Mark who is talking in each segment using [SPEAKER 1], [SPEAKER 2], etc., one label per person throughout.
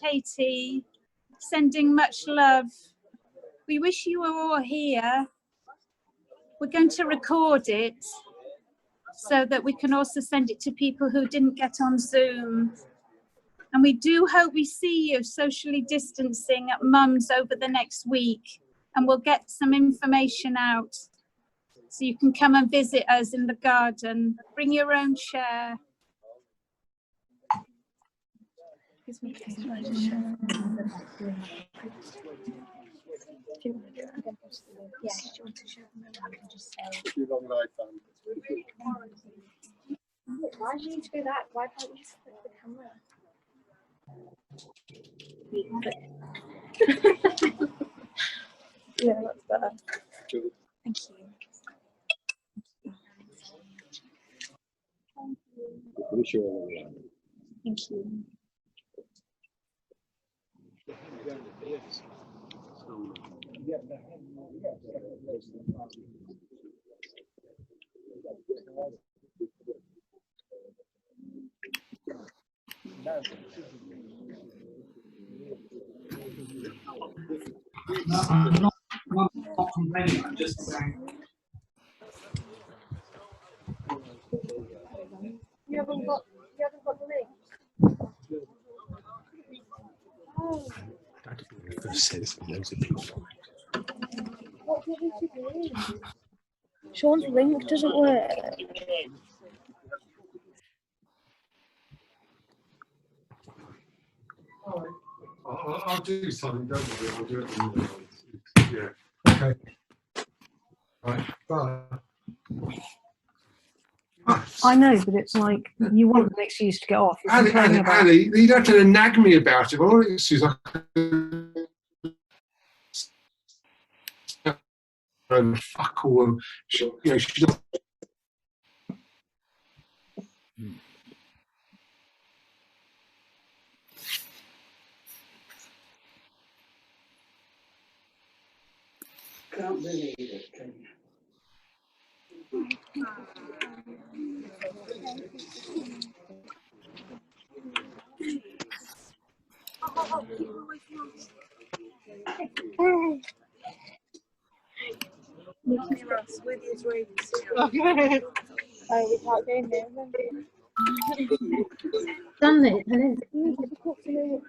[SPEAKER 1] Katie, sending much love. We wish you were all here. We're going to record it so that we can also send it to people who didn't get on Zoom. And we do hope we see you socially distancing at Mum's over the next week, and we'll get some information out so you can come and visit us in the garden. Bring your own chair.
[SPEAKER 2] Why do you need to do that? Why can't you just flip the camera? Yeah, that's better. Thank you. Thank you.
[SPEAKER 3] No, I'm not complaining, I'm just saying.
[SPEAKER 2] You haven't got the link? Oh.
[SPEAKER 4] I didn't want to first say this for loads of people.
[SPEAKER 2] What did you do? Sean's link doesn't work.
[SPEAKER 4] I'll do something, don't worry, I'll do it in the morning. Yeah. Okay. Right, bye.
[SPEAKER 5] I know, but it's like you want an excuse to get off.
[SPEAKER 4] Annie, you don't have to nag me about it. Well, what excuse? Fuck all. She doesn't.
[SPEAKER 3] Can't believe it, can you?
[SPEAKER 2] Oh, we can't go in there then.
[SPEAKER 5] Done it, and
[SPEAKER 2] It's difficult to know.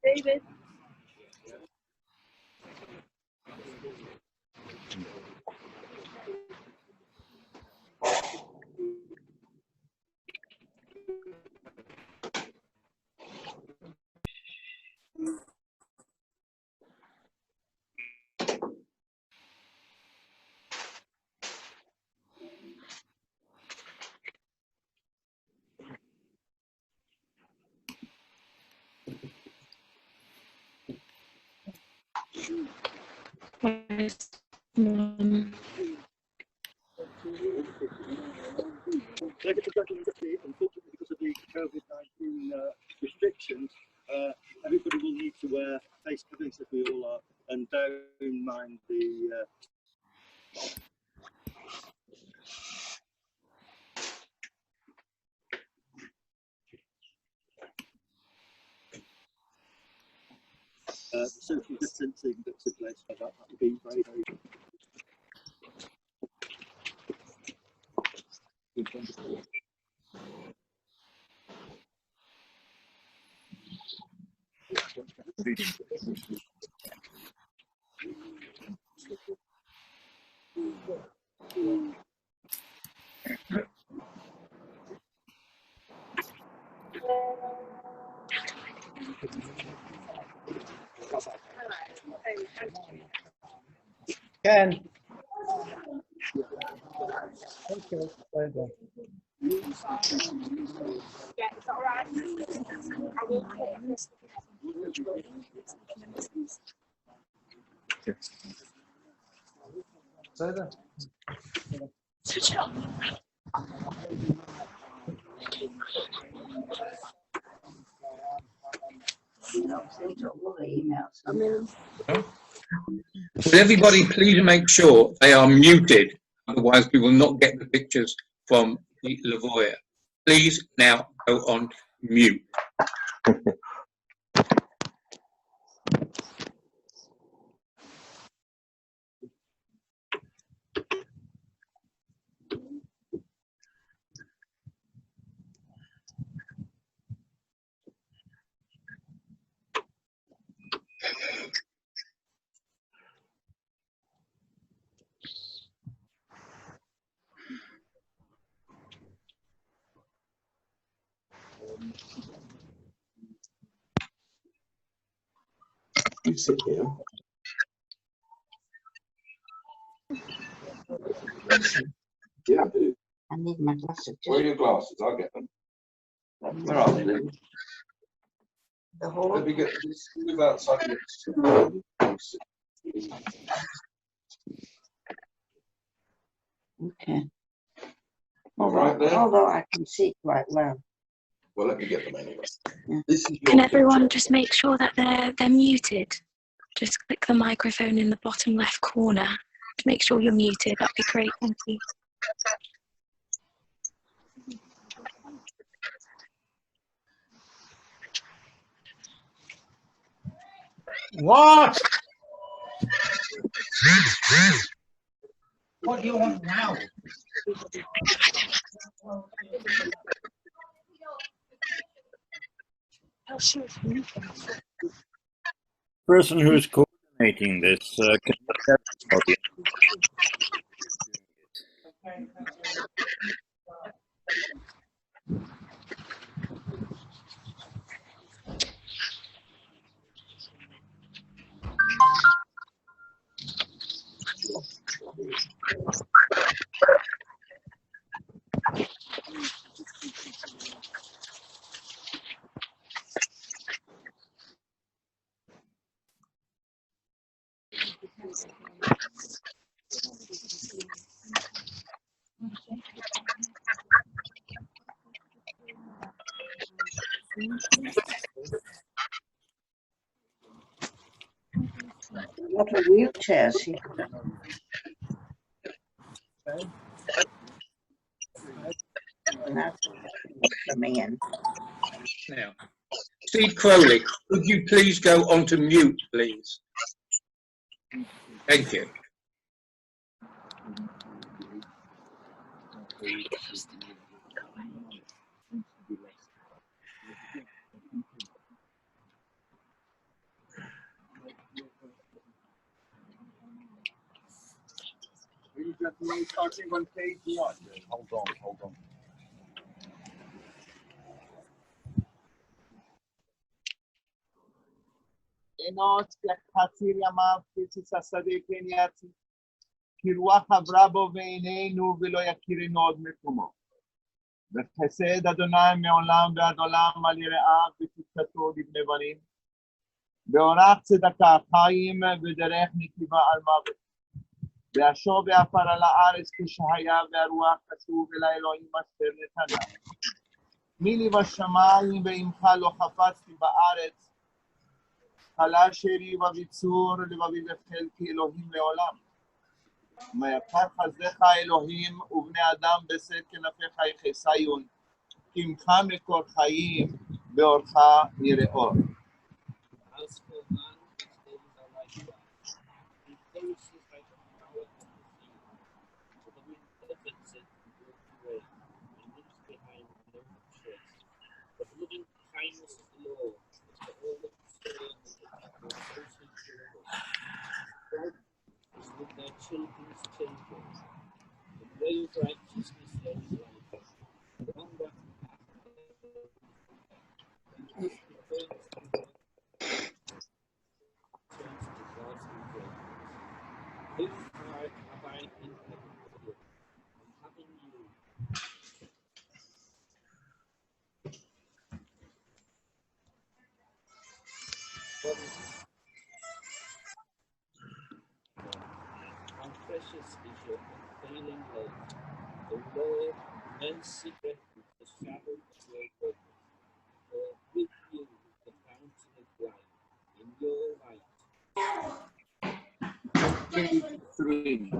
[SPEAKER 2] David.
[SPEAKER 6] Unfortunately, because of the COVID-19 restrictions, everybody will need to wear face coverings, as we all are, and don't mind the social distancing that's in place. So that would be very, very wonderful.
[SPEAKER 3] Ken.
[SPEAKER 7] Okay, bye then. Say that.
[SPEAKER 8] Will everybody please make sure they are muted, otherwise we will not get the pictures from the Lavoie. Please now go on mute.
[SPEAKER 9] You sit here. Yeah, I do.
[SPEAKER 10] I need my glasses.
[SPEAKER 9] Where are your glasses? I'll get them. Where are they then?
[SPEAKER 10] The whole.
[SPEAKER 9] Let me get this. Move outside.
[SPEAKER 10] Okay.
[SPEAKER 9] All right there.
[SPEAKER 10] Although I can see quite well.
[SPEAKER 9] Well, let me get them anyway.
[SPEAKER 10] Yeah.
[SPEAKER 9] This is
[SPEAKER 2] Can
[SPEAKER 9] your
[SPEAKER 2] everyone
[SPEAKER 9] picture.
[SPEAKER 2] just make sure that they're muted? Just click the microphone in the bottom left corner to make sure you're muted. That'd be great. Thank you.
[SPEAKER 3] What? What do you want now?
[SPEAKER 11] Person who's coordinating this, can you tell the audience?
[SPEAKER 10] A lot of wheelchairs here. And that's coming in.
[SPEAKER 8] Now, Steve Crowley, could you please go on to mute, please? Thank you.
[SPEAKER 6] Starting on page 1.
[SPEAKER 11] Hold on.
[SPEAKER 6] انات که خطیر یمام کسی سسده کنیتی کیروا خبره با وینه نو ولای کیر ناد میکنم به کسی دادنای میولم به عدالم ملی رعب به تیکتو دیب نبانیم به آنق صدقه خاییم به درخ نیکیبا المابه به اشو به افر العرس که شهیا به روح خسو به لیلایی مستر نتنه میلی و شمالی به ایمخل و خفتی به عرس خلا شری و بیتسور لبابی بخلقی الهیم לעולם. میفر חסדך אלוהים ובני אדם בשאת כנפיך יחסיון, כי ממך מקור חיים באורך יראה אור.
[SPEAKER 3] With their children's children, the way of righteousness there is life. One that turns to God's embrace. Whose heart abide in heaven, and having but failing late. The Lord, mercy refuge, the shadow of your goodness. For with you the fountain of life, in your light.
[SPEAKER 6] 3.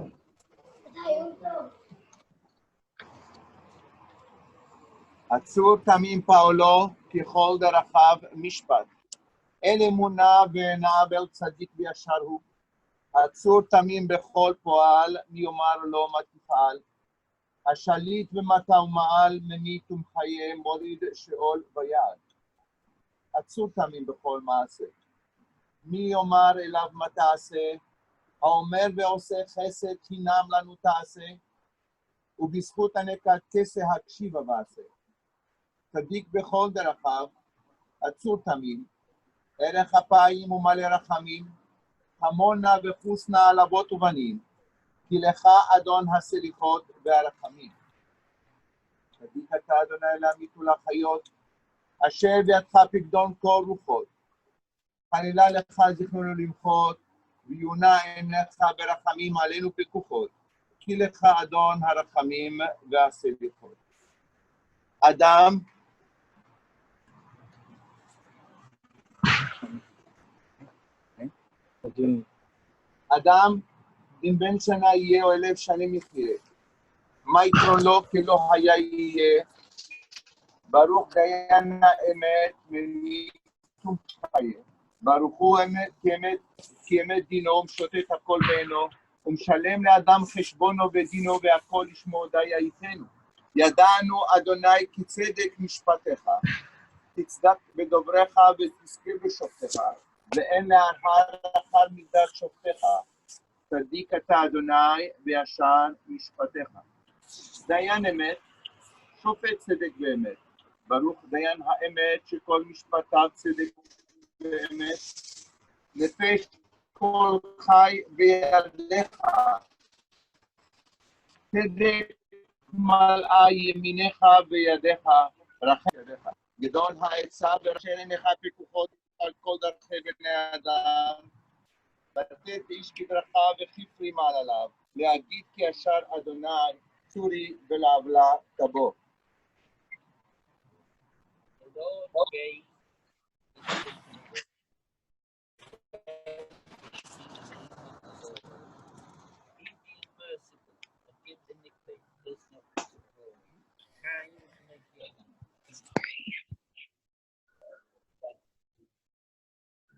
[SPEAKER 6] עצור תמים פאולו ככל דרכיו משפט. אל אמונה ונעבל צדיק וישר הוא. עצור תמים בכל פועל, מי יאמר לו מה תפעל. השליט במטה ומעל, ממית ומחיה, מוריד שאול ויעד. עצור תמים בכל מעשה. מי יאמר אליו מה תעשה, האומר ועושה חסד חינם לנו תעשה, ובזכות הנקת כסה הקשיבה ועשה. צדיק בכל דרכיו, עצור תמים, ערך אפיים ומלא רחמים, המונה וחוס נא על אבות ובנים, כי לך אדון הסליחות והרחמים. צדיק אתה אדוני להמית ולחיות, אשר בידך פקדון כל רוחות. חלילה לך זכרנו למחות, ויונה עיניך ברחמים עלינו פקוחות, כי לך אדון הרחמים והסליחות. אדם אדם אם בן שנה יהיה או 1000 שנים יחיה, מה יתרון לו כי לא היה יהיה, ברוך דיין האמת ממית ומחיה, ברוך הוא אמת כי אמת דינו ומשוטט הכל בעינו, ומשלם לאדם חשבונו ודינו והכל לשמו די יעיתנו. ידענו אדוני כי צדק משפטך, תצדק בדוברך ותזכיר בשופטך, ואין להר אחר מידת שופטך. צדיק אתה אדוני וישר משפטך. דיין אמת, שופט צדק ואמת. ברוך דיין האמת שכל משפטיו צדק ואמת. נפש כל חי בידיך. צדק מלאה ימיניך בידיך, רחם ידיך. גדול העצה וראשי עיניך פיקוחות על כל דרכי בני אדם. לתת איש כדרכיו וכפרי מעלליו, להגיד כי ישר אדוני צורי ולעוולה תבוא.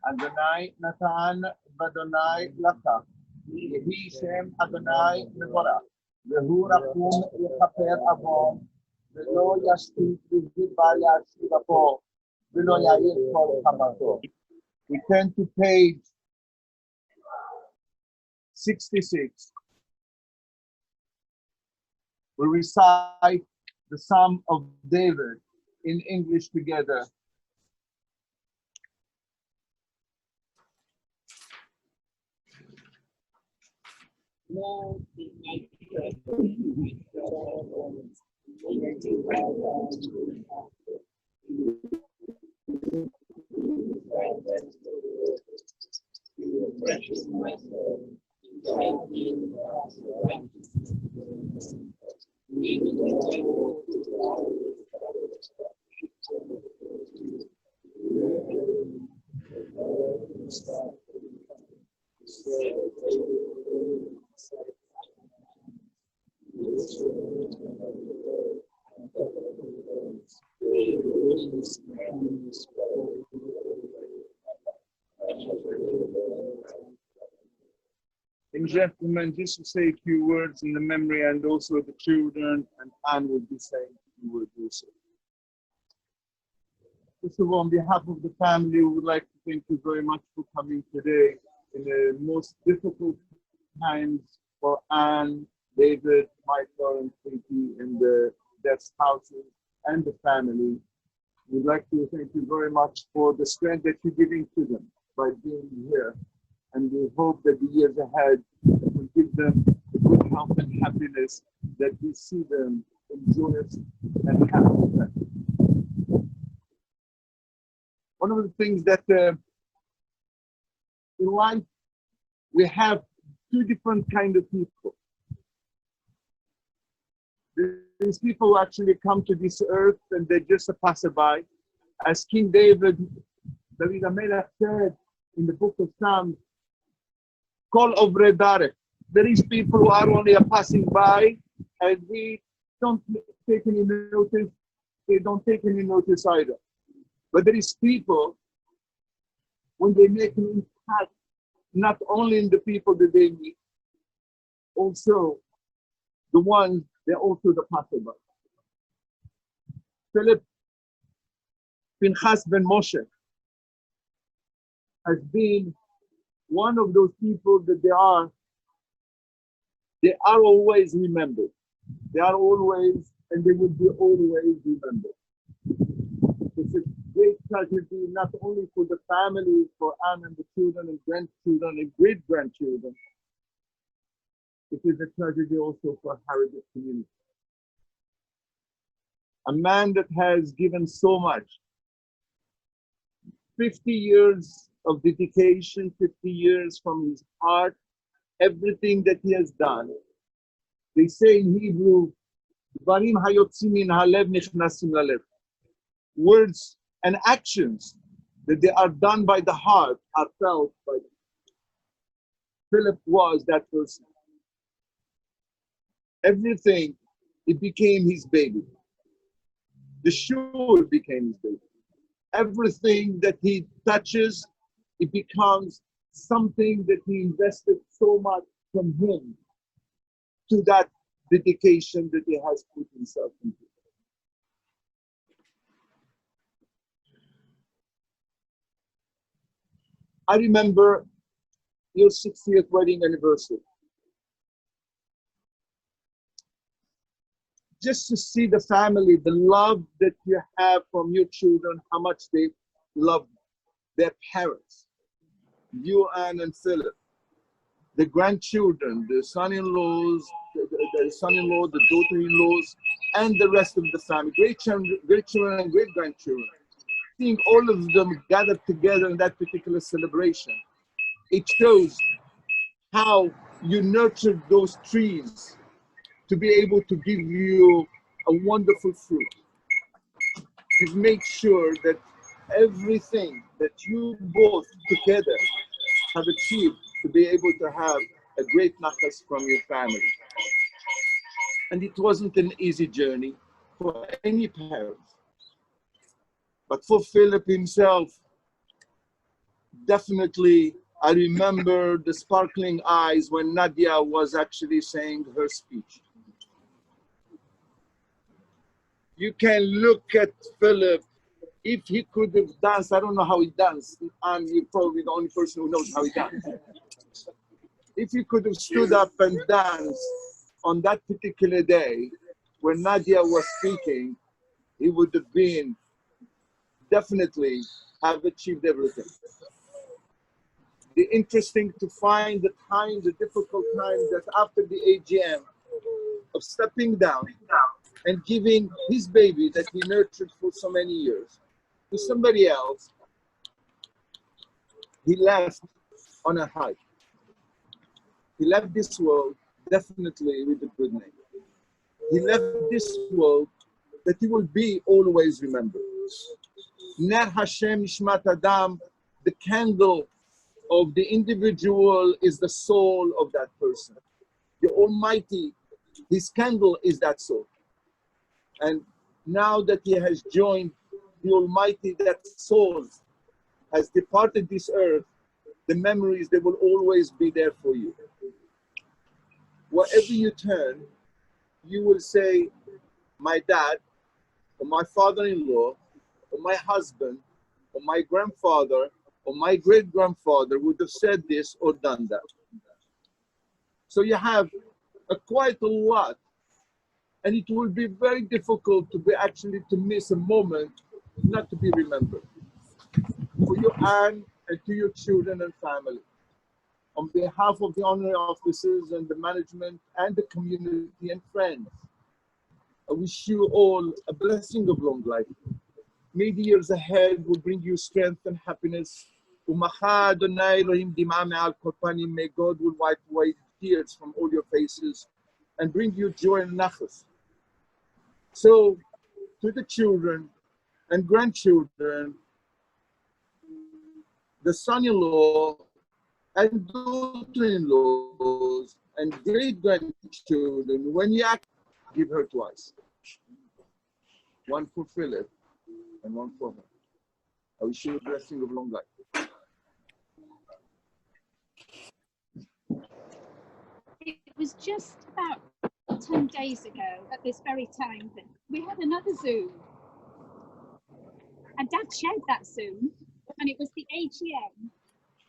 [SPEAKER 6] אדוני נתן ואדוני לקח, יהי שם אדוני מבורך, והוא רחום יכפר עוון, ולא ישתית ויבא להשיב אפו, ולא יעיר כל חמתו. We turn to page 66. We recite the Psalm of David in English together.
[SPEAKER 3] Lord, in my
[SPEAKER 6] And gentlemen, just to say a few words in the memory, and also the children, and Anne will be saying a few words also. First of all, on behalf of the family, we would like to thank you very much for coming today in the most difficult times for Anne, David, Michael, and Katie in the guest houses and the family. We'd like to thank you very much for the strength that you're giving to them by being here. And we hope that the years ahead will give them the good health and happiness that we see them joyous and happy. One of the things that in life, we have two different kinds of people. These people who actually come to this earth and they're just a passerby. As King David HaMelech said in the book of Psalms, Kol Ovre Darech. There is people who are only a passing by and we don't take any notice. They don't take any notice either. But there is people, when they make an impact, not only in the people that they meet, also the ones, they're also the passerby. Philip Pinchas ben Moshe has been one of those people that they are always remembered. They are always, and they will be always remembered. It's a great tragedy, not only for the family, for Anne and the children and grandchildren and great-grandchildren. It is a tragedy also for Harrogate community. A man that has given so much. 50 years of dedication, 50 years from his heart, everything that he has done. They say in Hebrew, Dvarim hayotzim min halev nichnasim lalev. Words and actions that they are done by the heart are felt by them. Philip was that person. Everything, it became his baby. The shul became his baby. Everything that he touches, it becomes something that he invested so much from him to that dedication that he has put himself into. I remember your 60th wedding anniversary. Just to see the family, the love that you have from your children, how much they love their parents. You, Anne and Philip, the grandchildren, the son-in-laws, the son-in-law, the daughter-in-laws, and the rest of the family, great children and great-grandchildren. Seeing all of them gathered together in that particular celebration, it shows how you nurtured those trees to be able to give you a wonderful fruit. You've made sure that everything that you both together have achieved to be able to have a great nachas from your family. And it wasn't an easy journey for any parent. But for Philip himself, definitely, I remember the sparkling eyes when Nadia was actually saying her speech. You can look at Philip, if he could have danced, I don't know how he danced, and you're probably the only person who knows how he danced. If he could have stood up and danced on that particular day when Nadia was speaking, he would have been definitely have achieved everything. The interesting to find the time, the difficult time that after the AGM of stepping down and giving his baby that he nurtured for so many years to somebody else, he left on a high. He left this world definitely with a good name. He left this world that he will be always remembered. Ner Hashem Nishmat Adam, the candle of the individual is the soul of that person. The Almighty, his candle is that soul. And now that he has joined the Almighty, that soul has departed this earth, the memories, they will always be there for you. Wherever you turn, you will say, my dad, or my father-in-law, or my husband, or my grandfather, or my great-grandfather would have said this or done that. So you have quite a lot, and it will be very difficult to be actually to miss a moment not to be remembered. For you, Anne, and to your children and family, on behalf of the honorary officers and the management and the community and friends, I wish you all a blessing of long life. May the years ahead will bring you strength and happiness. May God will wipe away tears from all your faces and bring you joy and nachas. So, to the children and grandchildren, the son-in-law and daughter-in-laws and great-grandchildren, when you act, give her twice. One for Philip and one for her. I wish you a blessing of long life.
[SPEAKER 1] It was just about 10 days ago at this very time that we had another Zoom. And Dad shared that Zoom, and it was the AGM,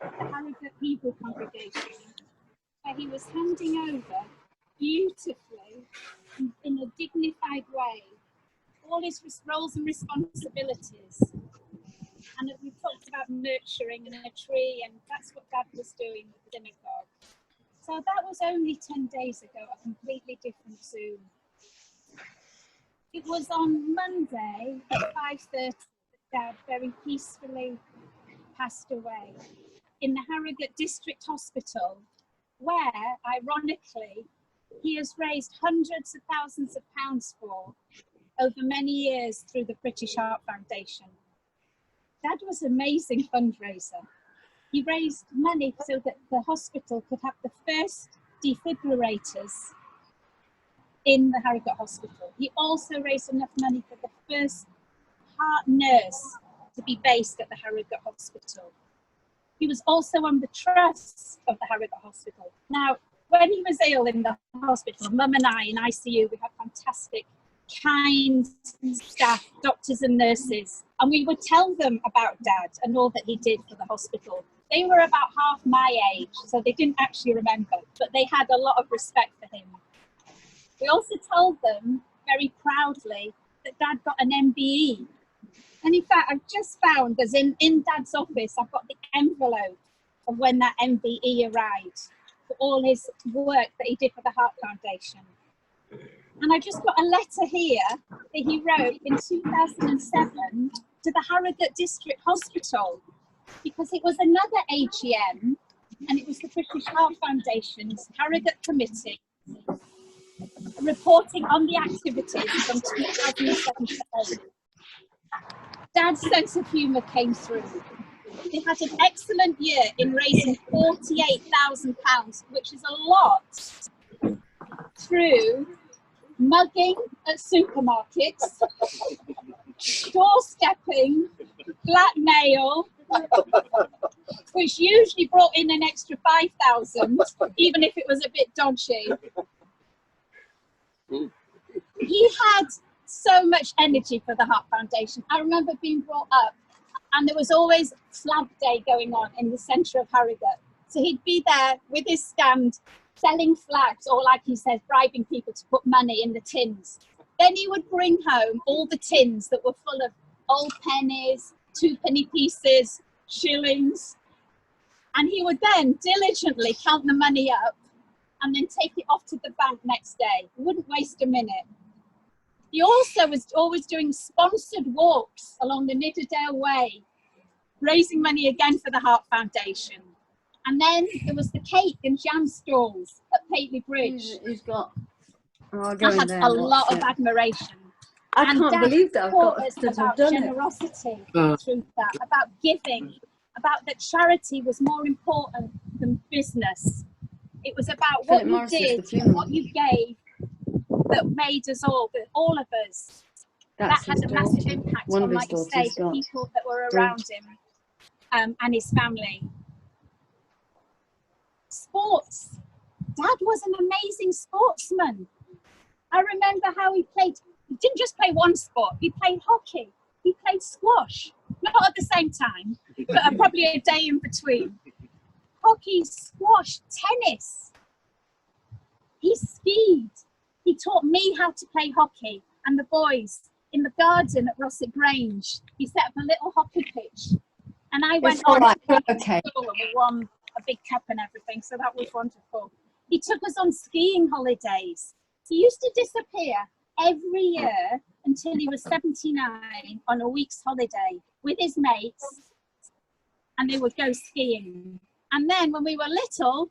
[SPEAKER 1] the Harrogate Hebrew congregation, where he was handing over beautifully, in a dignified way, all his roles and responsibilities. And we talked about nurturing and a tree, and that's what Dad was doing with the synagogue. So that was only 10 days ago, a completely different Zoom. It was on Monday at 5:30 that Dad very peacefully passed away in the Harrogate District Hospital, where, ironically, he has raised hundreds of thousands of pounds for over many years through the British Heart Foundation. Dad was an amazing fundraiser. He raised money so that the hospital could have the first defibrillators in the Harrogate Hospital. He also raised enough money for the first heart nurse to be based at the Harrogate Hospital. He was also on the trust of the Harrogate Hospital. Now, when he was ill in the hospital, Mum and I in ICU, we had fantastic, kind staff, doctors and nurses, and we would tell them about Dad and all that he did for the hospital. They were about half my age, so they didn't actually remember, but they had a lot of respect for him. We also told them very proudly that Dad got an MBE. And in fact, I've just found, there's in Dad's office, I've got the envelope of when that MBE arrived for all his work that he did for the Heart Foundation. And I just got a letter here that he wrote in 2007 to the Harrogate District Hospital, because it was another AGM, and it was the British Heart Foundation's Harrogate Committee reporting on the activities from 2007 to 2008. Dad's sense of humour came through. They had an excellent year in raising £48,000, which is a lot, through mugging at supermarkets, doorstepping, blackmail, which usually brought in an extra 5,000, even if it was a bit dodgy. He had so much energy for the Heart Foundation. I remember being brought up, and there was always Flag Day going on in the centre of Harrogate. So he'd be there with his stand, selling flags, or like he says, bribing people to put money in the tins. Then he would bring home all the tins that were full of old pennies, 2-penny pieces, shillings, and he would then diligently count the money up and then take it off to the bank next day. He wouldn't waste a minute. He also was always doing sponsored walks along the Nidderdale Way, raising money again for the Heart Foundation. And then there was the cake and jam stalls at Pateley Bridge.
[SPEAKER 12] Who's got? Oh, I'll
[SPEAKER 1] I
[SPEAKER 12] go in
[SPEAKER 1] had
[SPEAKER 12] there
[SPEAKER 1] a
[SPEAKER 12] and watch
[SPEAKER 1] lot
[SPEAKER 12] it.
[SPEAKER 1] of admiration.
[SPEAKER 12] I
[SPEAKER 1] And
[SPEAKER 12] can't
[SPEAKER 1] Dad
[SPEAKER 12] believe that I've
[SPEAKER 1] taught
[SPEAKER 12] got
[SPEAKER 1] us
[SPEAKER 12] to have
[SPEAKER 1] about
[SPEAKER 12] done it.
[SPEAKER 1] generosity through that, about giving, about that charity was more important than business. It was about what
[SPEAKER 12] Philip
[SPEAKER 1] you
[SPEAKER 12] Morris is the
[SPEAKER 1] did and
[SPEAKER 12] funeral.
[SPEAKER 1] what you gave that made us all of us.
[SPEAKER 12] That's
[SPEAKER 1] that had
[SPEAKER 12] his
[SPEAKER 1] a massive
[SPEAKER 12] daughter.
[SPEAKER 1] impact
[SPEAKER 12] One
[SPEAKER 1] on,
[SPEAKER 12] of his
[SPEAKER 1] like you say,
[SPEAKER 12] daughters
[SPEAKER 1] the
[SPEAKER 12] got
[SPEAKER 1] people that were
[SPEAKER 12] three.
[SPEAKER 1] around him and his family. Sports. Dad was an amazing sportsman. I remember how he didn't just play one sport, he played hockey, he played squash, not at the same time, but probably a day in between. Hockey, squash, tennis. He skied. He taught me how to play hockey and the boys in the garden at Rossett Grange. He set up a little hockey pitch, and I went
[SPEAKER 12] all
[SPEAKER 1] on
[SPEAKER 12] right,
[SPEAKER 1] to
[SPEAKER 12] okay.
[SPEAKER 1] school and we won a big cup and everything, so that was wonderful. He took us on skiing holidays. He used to disappear every year until he was 79 on a week's holiday with his mates, and they would go skiing. And then when we were little,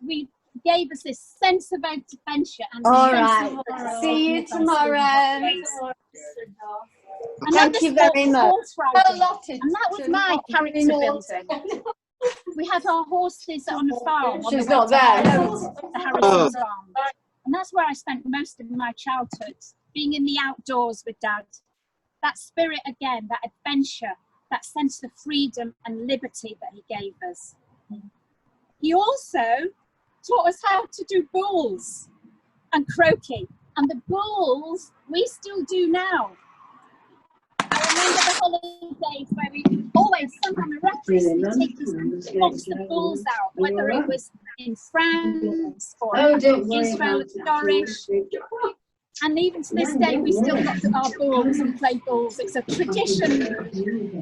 [SPEAKER 1] we gave us this sense of adventure and
[SPEAKER 12] All
[SPEAKER 1] sense
[SPEAKER 12] right.
[SPEAKER 1] of horror.
[SPEAKER 12] See you tomorrow.
[SPEAKER 1] Another
[SPEAKER 12] Thank you
[SPEAKER 1] sport
[SPEAKER 12] very
[SPEAKER 1] was
[SPEAKER 12] much.
[SPEAKER 1] horse riding, and that was my character building. We had our horses on a farm.
[SPEAKER 12] She's not there.
[SPEAKER 1] The Harrison's farm. And that's where I spent most of my childhood, being in the outdoors with Dad. That spirit again, that adventure, that sense of freedom and liberty that he gave us. He also taught us how to do bowls and croquet. And the bowls we still do now. I remember the holidays where we always, somehow miraculously, take these box of balls out, whether it was in France or Israel, Dorish. And even to this day, we still got our balls and play balls. It's a tradition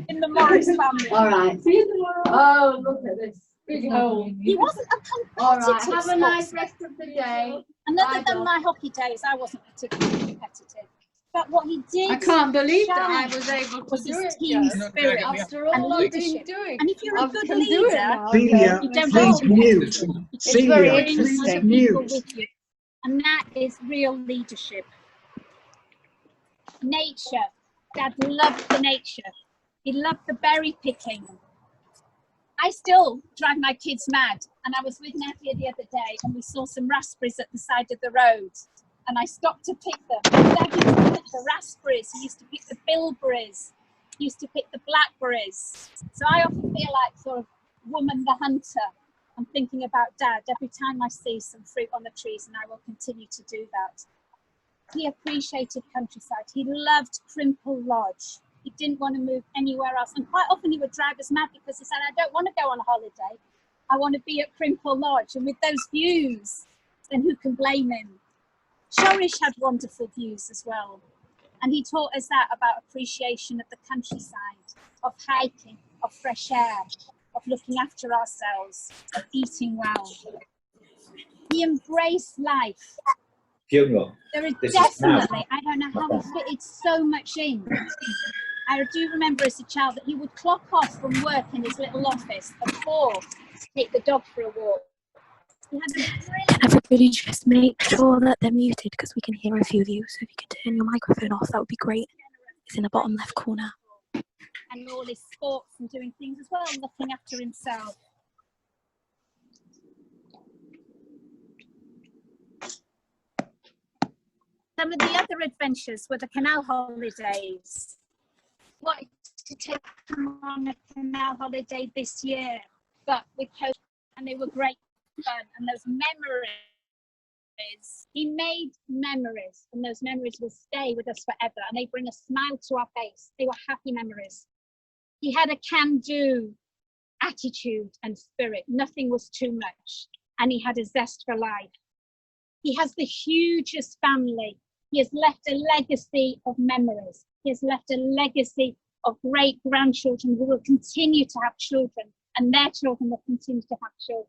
[SPEAKER 1] in the Morris family.
[SPEAKER 12] All right. See you tomorrow. Oh, look at this.
[SPEAKER 1] He wasn't a competitive
[SPEAKER 12] All right. Have a nice
[SPEAKER 1] sportsman.
[SPEAKER 12] rest of the day.
[SPEAKER 1] And other
[SPEAKER 12] Bye,
[SPEAKER 1] than
[SPEAKER 12] Dom.
[SPEAKER 1] my hockey days, I wasn't particularly competitive. But what he did,
[SPEAKER 12] I can't believe that I
[SPEAKER 1] shine
[SPEAKER 12] was able to
[SPEAKER 1] was
[SPEAKER 12] do
[SPEAKER 1] his
[SPEAKER 12] it,
[SPEAKER 1] team
[SPEAKER 12] Jo.
[SPEAKER 1] spirit
[SPEAKER 12] After
[SPEAKER 1] and
[SPEAKER 12] all I've been
[SPEAKER 1] leadership.
[SPEAKER 12] doing.
[SPEAKER 1] And if you're a
[SPEAKER 12] I
[SPEAKER 1] good
[SPEAKER 12] can do it
[SPEAKER 1] leader,
[SPEAKER 12] now.
[SPEAKER 4] Celia,
[SPEAKER 1] you don't
[SPEAKER 4] please
[SPEAKER 1] hold
[SPEAKER 4] mute.
[SPEAKER 12] It's very
[SPEAKER 4] Celia,
[SPEAKER 1] bring
[SPEAKER 4] please
[SPEAKER 1] other
[SPEAKER 12] interesting.
[SPEAKER 1] people
[SPEAKER 4] mute.
[SPEAKER 1] with you. And that is real leadership. Nature. Dad loved the nature. He loved the berry picking. I still drive my kids mad. And I was with Nadia the other day and we saw some raspberries at the side of the road. And I stopped to pick them. Dad used to pick the raspberries. He used to pick the bilberries. He used to pick the blackberries. So I often feel like sort of woman the hunter. I'm thinking about Dad every time I see some fruit on the trees, and I will continue to do that. He appreciated countryside. He loved Crimple Lodge. He didn't want to move anywhere else. And quite often he would drive us mad because he said, I don't want to go on a holiday. I want to be at Crimple Lodge. And with those views, then who can blame him? Shorish had wonderful views as well. And he taught us that about appreciation of the countryside, of hiking, of fresh air, of looking after ourselves, of eating well. He embraced life.
[SPEAKER 3] Funeral.
[SPEAKER 1] There is
[SPEAKER 3] This is now.
[SPEAKER 1] definitely, I don't know how he fitted so much in. I do remember as a child that he would clock off from work in his little office at 4 to take the dog for a walk. He had a brilliant...
[SPEAKER 2] Everybody just make sure that they're muted because we can hear a few of you. So if you could turn your microphone off, that would be great. It's in the bottom left corner.
[SPEAKER 1] And all his sports and doing things as well, looking after himself. Some of the other adventures were the canal holidays. Wanted to take him on a canal holiday this year, but with COVID, and they were great fun. And those memories, he made memories, and those memories will stay with us forever, and they bring a smile to our face. They were happy memories. He had a can-do attitude and spirit. Nothing was too much, and he had a zest for life. He has the hugest family. He has left a legacy of memories. He has left a legacy of great grandchildren who will continue to have children, and their children will continue to have children.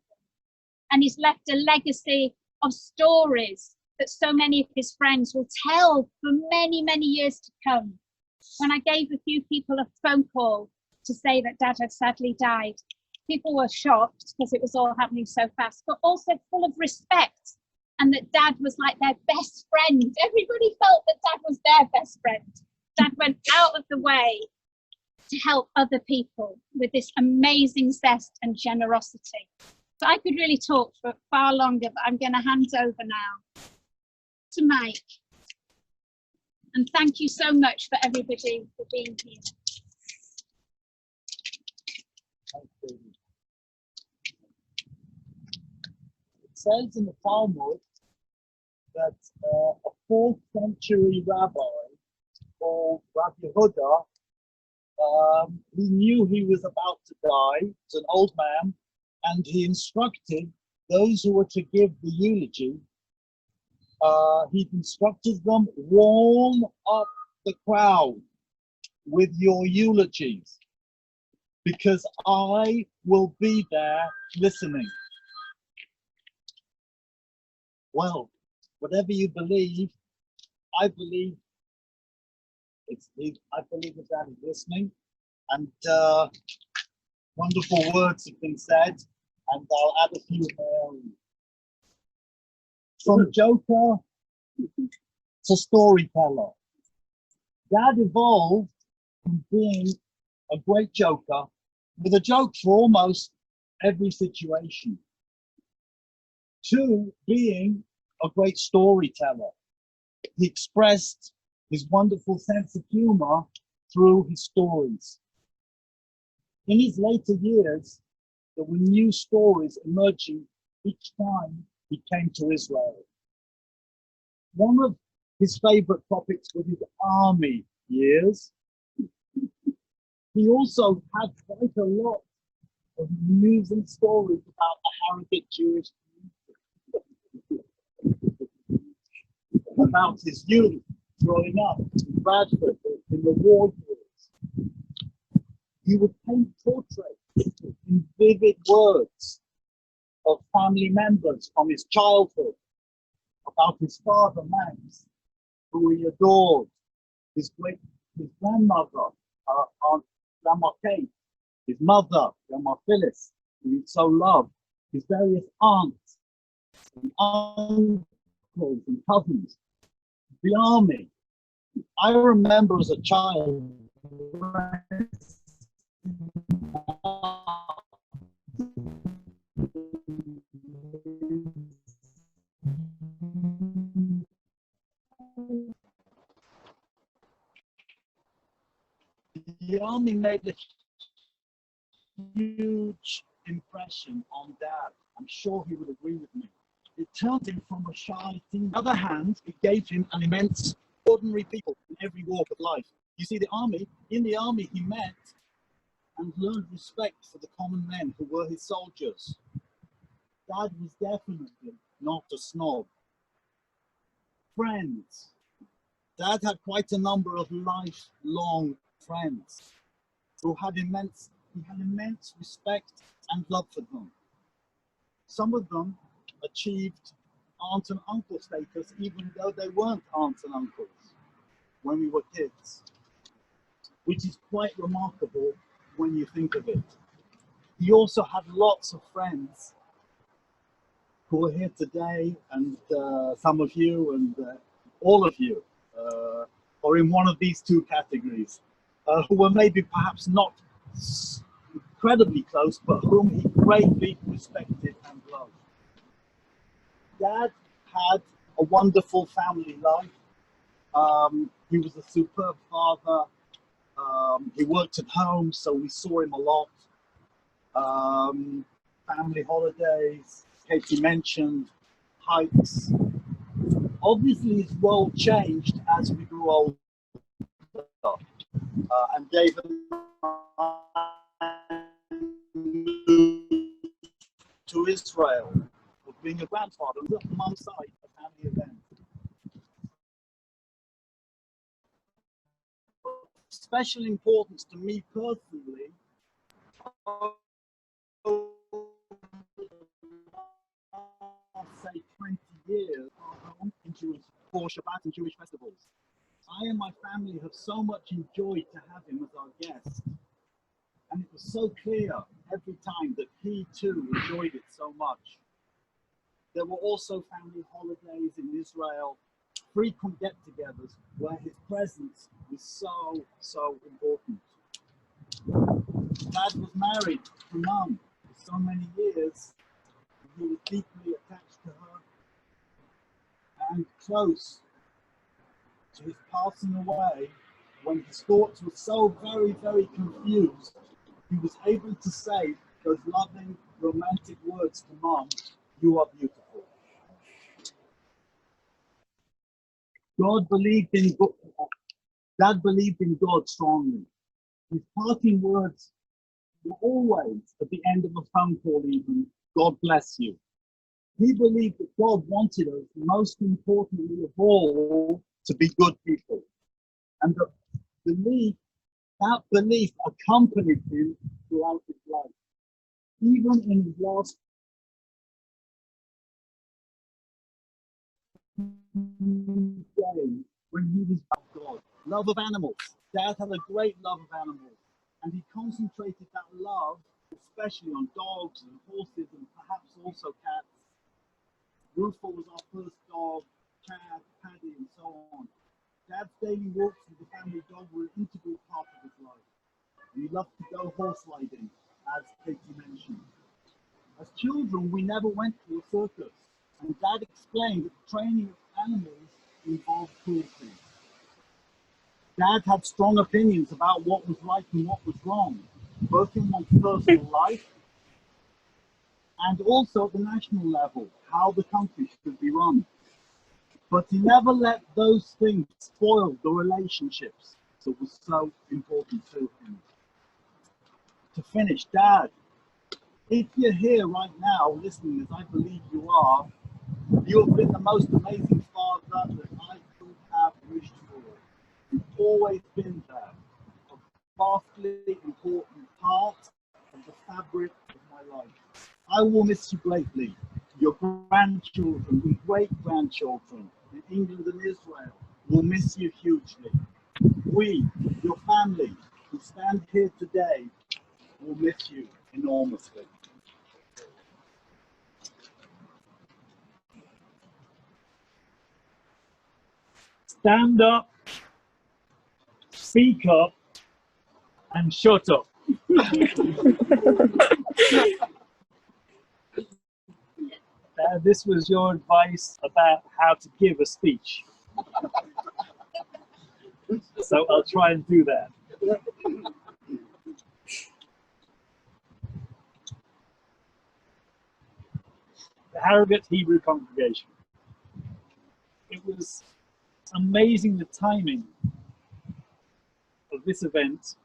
[SPEAKER 1] And he's left a legacy of stories that so many of his friends will tell for many, many years to come. When I gave a few people a phone call to say that Dad had sadly died, people were shocked because it was all happening so fast, but also full of respect, and that Dad was like their best friend. Everybody felt that Dad was their best friend. Dad went out of the way to help other people with this amazing zest and generosity. So I could really talk for far longer, but I'm going to hand over now to Mike. And thank you so much for everybody for being here.
[SPEAKER 6] It says in the Talmud that a 4th century rabbi called Rabbi Yehuda, he knew he was about to die. It's an old man, and he instructed those who were to give the eulogy. He instructed them, warm up the crowd with your eulogies, because I will be there listening. Well, whatever you believe, I believe I believe that Dad is listening, and wonderful words have been said, and I'll add a few of my own. From joker to storyteller. Dad evolved from being a great joker with a joke for almost every situation to being a great storyteller. He expressed his wonderful sense of humor through his stories. In his later years, there were new stories emerging each time he came to Israel. One of his favorite topics was his army years. He also had quite a lot of amusing stories about the Harrogate Jewish community, about his youth growing up in Bradford in the war years. He would paint portraits in vivid words of family members from his childhood, about his father Max, who he adored, his grandmother, Aunt Grandma Kate, his mother, Grandma Phyllis, who he so loved, his various aunts and uncles and cousins, the army. I remember as a child the army made a huge impression on Dad. I'm sure he would agree with me. It turned him from a shy teen. On the other hand, it gave him an immense ordinary people in every walk of life. You see, in the army, he met and learned respect for the common men who were his soldiers. Dad was definitely not a snob. Friends. Dad had quite a number of lifelong friends who had immense respect and love for them. Some of them achieved aunt and uncle status even though they weren't aunts and uncles when we were kids, which is quite remarkable when you think of it. He also had lots of friends who are here today, and some of you and all of you are in one of these two categories, who were maybe perhaps not incredibly close, but whom he greatly respected and loved. Dad had a wonderful family life. He was a superb father. He worked at home, so we saw him a lot. Family holidays, Katie mentioned, hikes. Obviously, his world changed as we grew older. And David moved to Israel, of being a grandfather, on mum's side, a family event. Special importance to me personally, say 20 years in Jewish, for Shabbat and Jewish festivals. I and my family have so much enjoyed to have him as our guest. And it was so clear every time that he too enjoyed it so much. There were also family holidays in Israel, frequent get-togethers where his presence was so important. Dad was married to Mum for so many years. He was deeply attached to her and close to his passing away. When his thoughts were so very confused, he was able to say those loving, romantic words to Mum, "You are beautiful." Dad believed in God strongly. His parting words were always, at the end of a phone call even, "God bless you." He believed that God wanted us, most importantly of all, to be good people. And that belief accompanied him throughout his life. Even in his last day, when he was about God. Love of animals. Dad had a great love of animals. And he concentrated that love, especially on dogs and horses and perhaps also cats. Rufus was our first dog, Chad, Paddy, and so on. Dad's daily walks with the family dog were an integral part of his life. We loved to go horse riding, as Katie mentioned. As children, we never went to a circus, and Dad explained that training of animals involved cruelty. Dad had strong opinions about what was right and what was wrong, both in one's personal life and also at the national level, how the country should be run. But he never let those things spoil the relationships that were so important to him. To finish, Dad, if you're here right now listening, as I believe you are, you have been the most amazing father that I could have wished for. You've always been there, a vastly important part of the fabric of my life. I will miss you greatly. Your grandchildren and great-grandchildren in England and Israel will miss you hugely. We, your family, who stand here today, will miss you enormously. Stand up, speak up, and shut up. This was your advice about how to give a speech. So I'll try and do that. The Harrogate Hebrew Congregation. It was amazing the timing of this event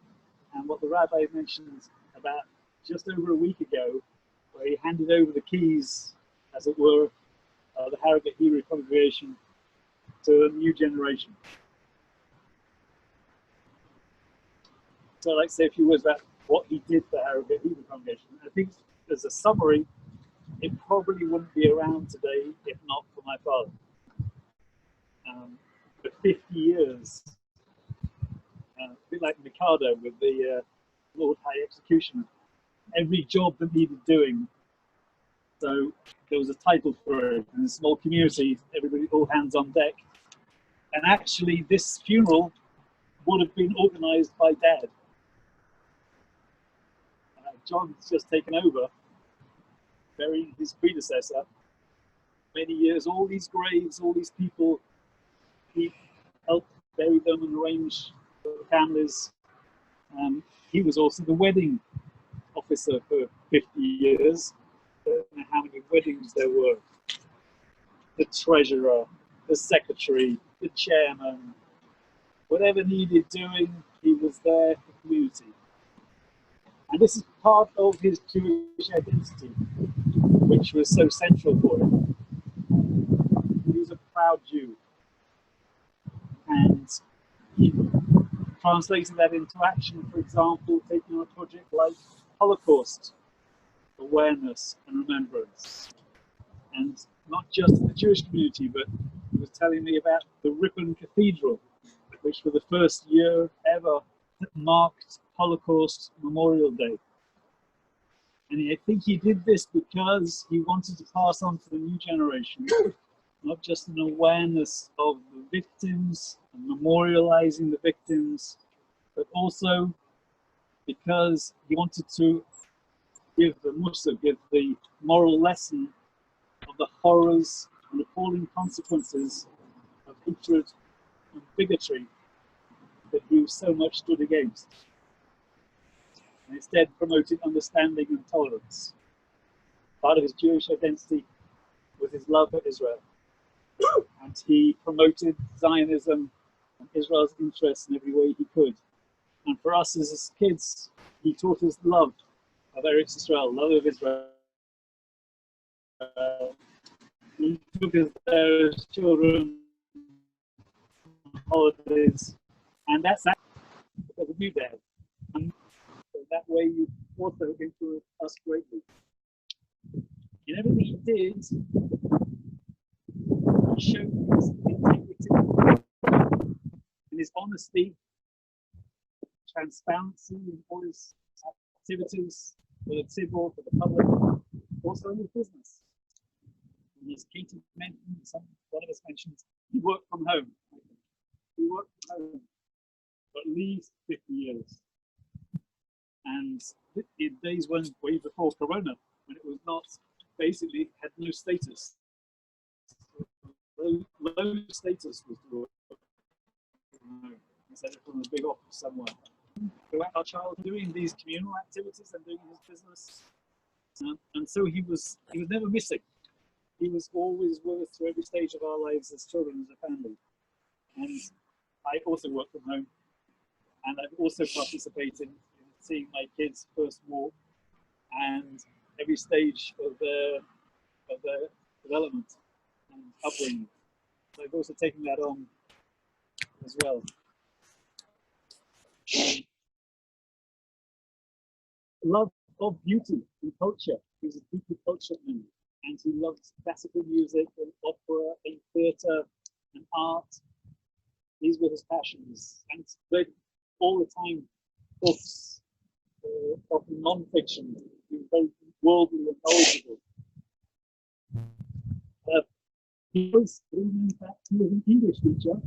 [SPEAKER 6] and what the rabbi mentioned about just over a week ago, where he handed over the keys, as it were, the Harrogate Hebrew Congregation to a new generation. So I'd like to say a few words about what he did for Harrogate Hebrew Congregation. I think as a summary, it probably wouldn't be around today if not for my father. For 50 years, a bit like Mikado with the Lord High Executioner, every job that needed doing. So there was a title for it in a small community, everybody all hands on deck. And actually this funeral would have been organised by Dad. John's just taken over, burying his predecessor. Many years, all these graves, all these people, he helped bury them and arrange for the families. He was also the wedding officer for 50 years. I don't know how many weddings there were. The treasurer, the secretary, the chairman, whatever needed doing, he was there for the community. And this is part of his Jewish identity, which was so central for him. He was a proud Jew. And he translated that into action, for example, taking on a project like Holocaust awareness and remembrance. And not just in the Jewish community, but he was telling me about the Ripon Cathedral, which for the first year ever marked Holocaust Memorial Day. And I think he did this because he wanted to pass on to the new generation not just an awareness of the victims and memorializing the victims, but also because he wanted to give the moral lesson of the horrors and appalling consequences of hatred and bigotry that he so much stood against, and instead promoted understanding and tolerance. Part of his Jewish identity was his love for Israel, and he promoted Zionism and Israel's interests in every way he could. And for us as his kids, he taught us love of Eretz Israel, love of Israel. He took us there as children on holidays, and that's that because of you, Dad. And that way you also influenced us greatly. In everything he did, he showed his integrity and his honesty, transparency in all his activities for the civil, for the public, also in his business.
[SPEAKER 13] And as Katie mentioned, one of us mentioned, he worked from home. He worked from home for at least 50 years. And in days when, way before Corona, when it was not, basically had no status. Low status was to work from home instead of from a big office somewhere. Throughout our childhood, doing these communal activities and doing his business. And so he was never missing. He was always with us through every stage of our lives as children, as a family. And I also work from home. And I've also participated in seeing my kids first walk and every stage of their development and upbringing. So I've also taken that on as well. Love of beauty and culture. He's a deeply cultured man, and he loves classical music and opera and theatre and art. These were his passions, and read all the time books, often non-fiction. He was very worldly and knowledgeable. He was an English teacher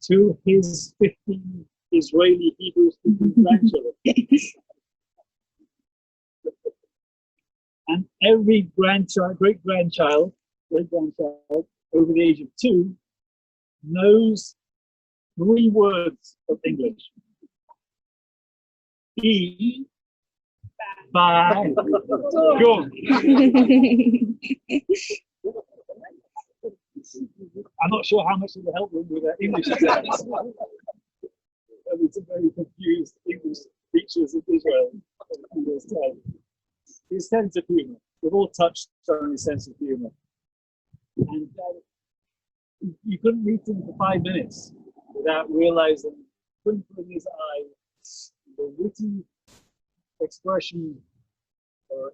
[SPEAKER 13] to his 15 Israeli Hebrew-speaking grandchildren. And every great-grandchild over the age of 2 knows 3 words of English. E, by, go. I'm not sure how much it will help them with their English exams. It's a very confused English teachers in Israel in this time. His sense of humour. We've all touched on his sense of humour. And you couldn't meet him for 5 minutes without realising, twinkle in his eye, the witty expression or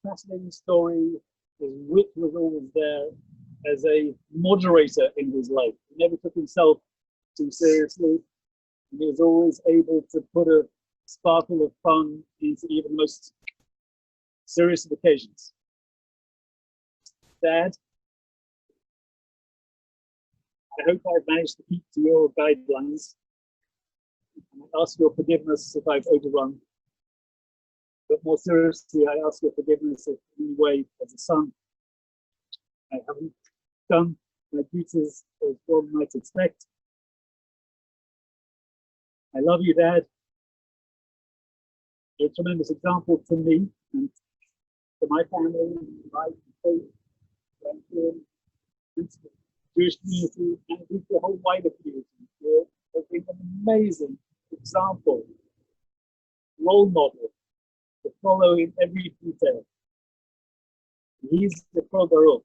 [SPEAKER 13] fascinating story. His wit was always there as a moderator in his life. He never took himself too seriously. And he was always able to put a sparkle of fun into even the most serious of occasions. Dad, I hope I've managed to keep to your guidelines. I ask your forgiveness if I've overrun. But more seriously, I ask your forgiveness if in any way, as a son, I haven't done my duties as one might expect. I love you, Dad. You're a tremendous example to me and to my family, my faith, grandchildren, and to the Jewish community, and to the whole wider community. You're an amazing example, role model to follow in every detail. He's the Baruch.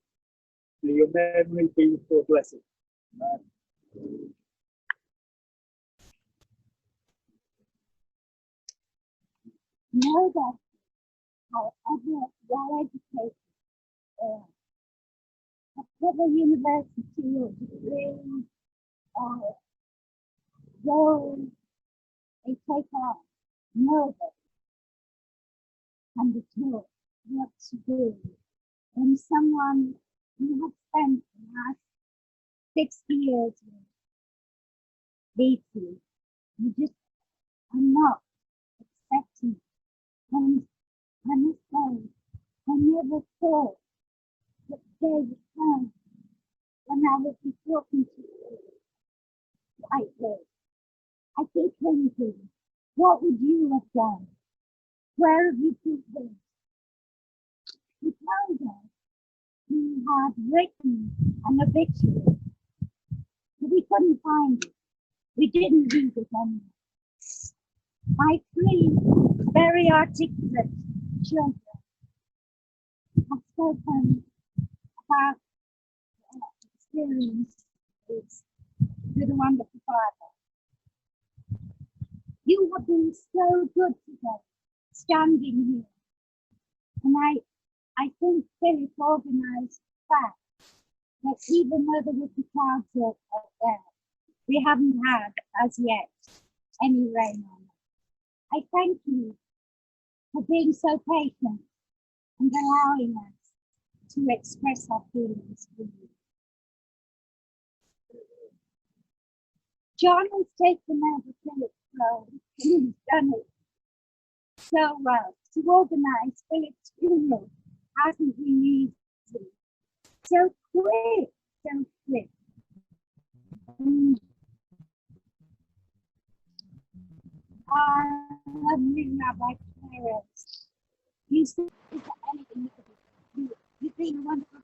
[SPEAKER 13] May your memory be for a blessing. Amen.
[SPEAKER 14] Know that however well educated whatever university or degree or role they take on, know that and be taught what to do. When someone you have spent the last 60 years with leads you just are not expecting it. And I must say, I never thought that the day would come when I would be talking to you like this. I keep thinking, what would you have done? Where have you put this? You told us you had written an obituary, but we couldn't find it. We didn't read it anyway. My 3 very articulate children have spoken about experiences with a wonderful father. You have been so good today, standing here. And I think Philip organised the fact that even though there would be clouds up there, we haven't had, as yet, any rain on it. I thank you for being so patient and allowing us to express our feelings for you. John has taken over Philip's role and he's done it so well. To organise Philip's funeral hasn't been easy. So quick. Our lovely Rabbi Peres, you said, is there anything you could do? You've been wonderful.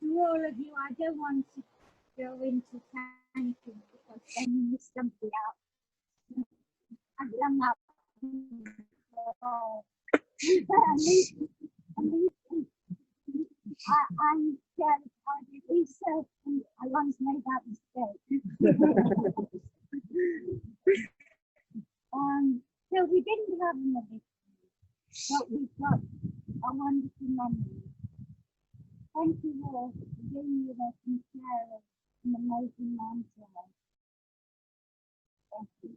[SPEAKER 14] To all of you, I don't want to go into thanking because then you miss something out. I've done that. At least I'm scared I did research and I once made that mistake. So we didn't have another, but we've got a wonderful memory. Thank you all for being with us and sharing an amazing man today. Thank you.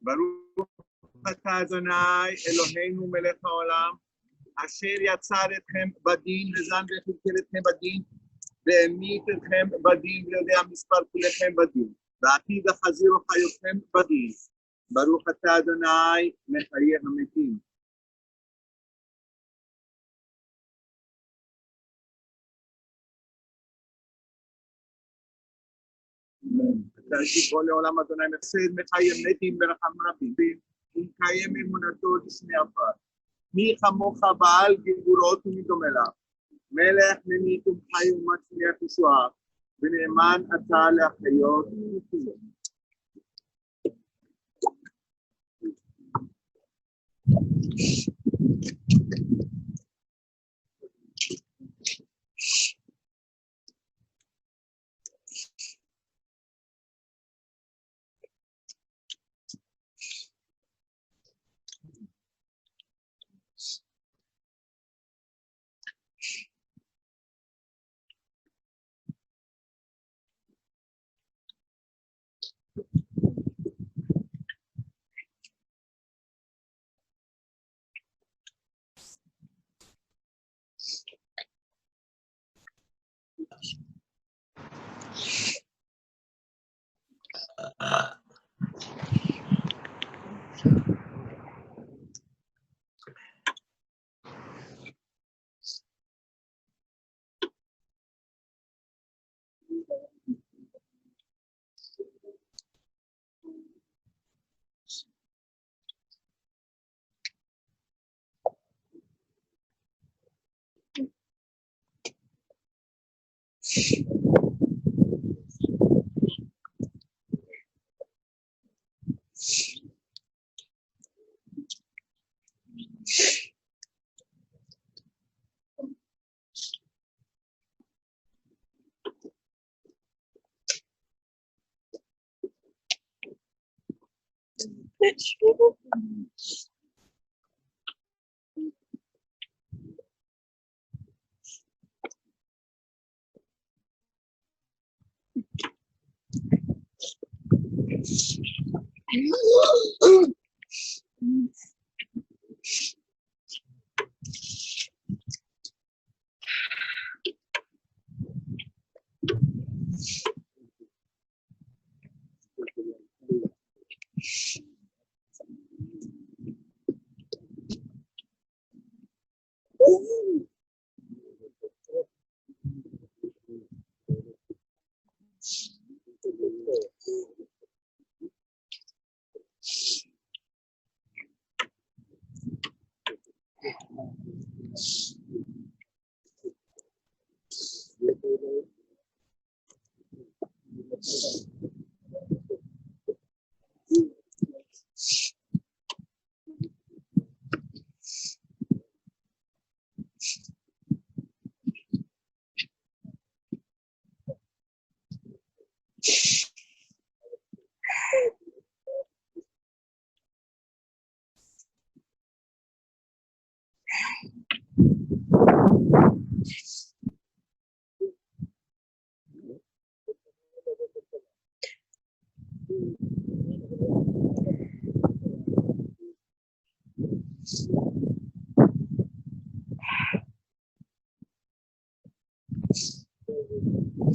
[SPEAKER 6] ברוך אתה אדוני אלוהינו מלך העולם אשר יצר אתכם בדין וזן וחלקל אתכם בדין והמית אתכם בדין ויודע מספר כולכם בדין ועתיד החזיר וחיותכם בדין ברוך אתה אדוני מחיי המתים. אתה שתבוא לעולם אדוני מחסד מחי המתים ברחם רבים ומקיים אמונתו לשני עפר מי כמוך בעל גבורות ומדומה לה מלך ממית ומחי ומצליח ישועה ונאמן אתה להחיות ומתים.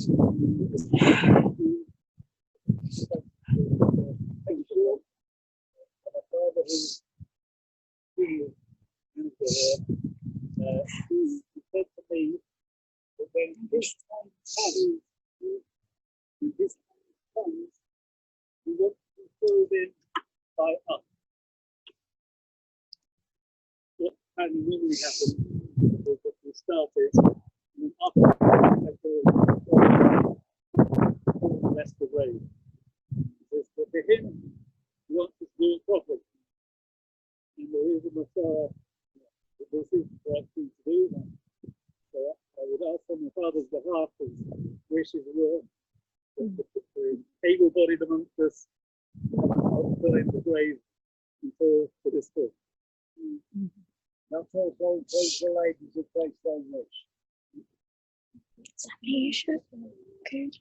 [SPEAKER 13] My father, who's really into her, he said to me that when this time comes, we want to be filled in by us. What kind of normally happens is that we started, and then after the rest of the way. But for him, he wants us to do it properly. And there is a Messiah, that this is the right thing to do. So I would ask on my father's behalf, his wishes were that the able-bodied amongst us not fill in the grave until it is full.
[SPEAKER 7] That's also the ladies of Christ so much.
[SPEAKER 2] You should go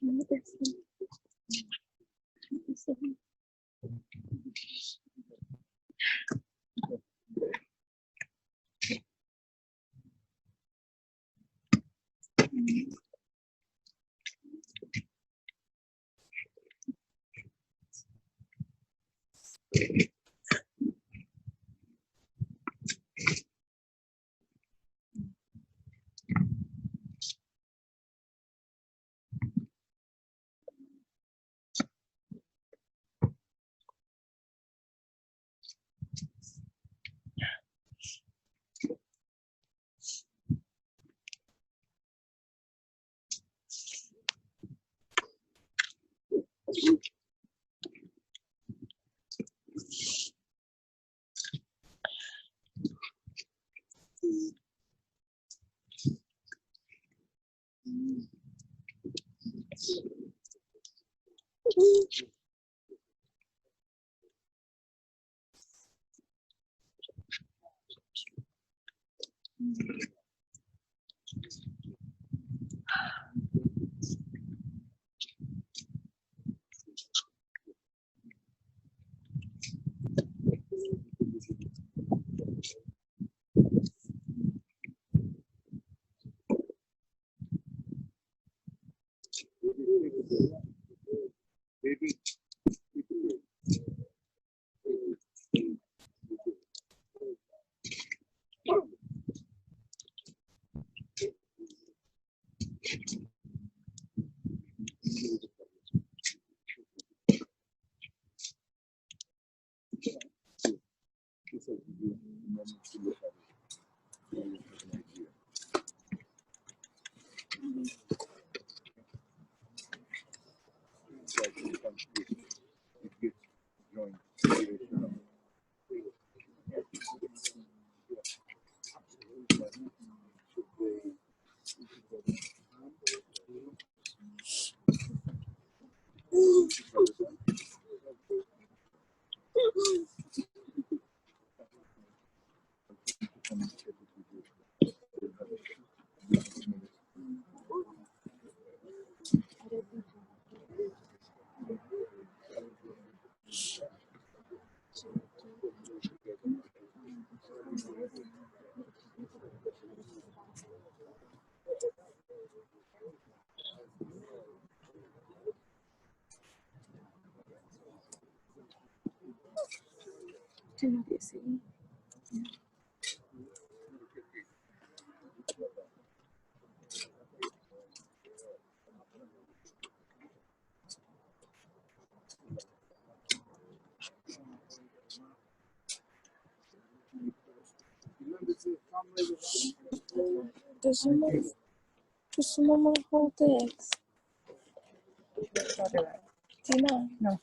[SPEAKER 2] to this one. Does someone want to hold this? Do you know?
[SPEAKER 5] No.